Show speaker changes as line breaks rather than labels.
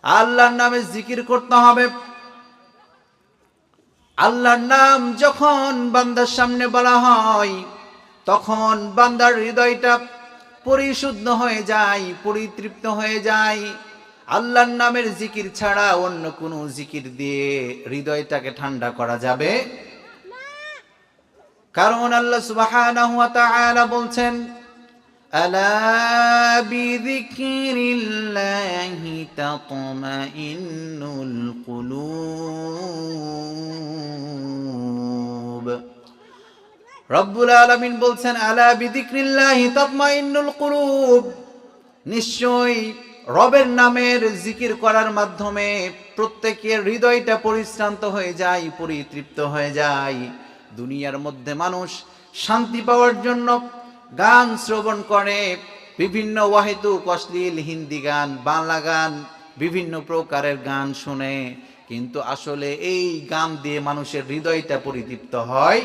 আল্লাহর নামে জিকির করতে হবে। আল্লাহর নাম যখন বান্দার সামনে বলা হয় তখন বান্দার হৃদয়টা পরিশুদ্ধ হয়ে যায়, পরিতৃপ্ত হয়ে যায়। আল্লাহর নামের জিকির ছাড়া অন্য কোনো জিকির দিয়ে হৃদয়টাকে ঠান্ডা করা যাবে, কারণ আল্লাহ সুবহানাহু ওয়া তাআলা বলছেন, আলা বিযিকরিল্লাহি তাতমাইন্নুল কুলুব। রব্বুল আলামিন বলছেন, আলা বিযিকরিল্লাহি তাতমাইন্নুল কুলুব, নিশ্চয়ই রবের নামের জিকির করার মাধ্যমে প্রত্যেকের হৃদয়টা পরিশ্রান্ত হয়ে যায়, পরিতৃপ্ত হয়ে যায়। দুনিয়ার মধ্যে মানুষ শান্তি পাওয়ার জন্য গান শ্রবণ করে, বিভিন্ন ওয়াহিদুক অশ্লীল হিন্দি গান, বাংলা গান, বিভিন্ন প্রকারের গান শুনে, কিন্তু আসলে এই গান দিয়ে মানুষের হৃদয়টা পরিতৃপ্ত হয়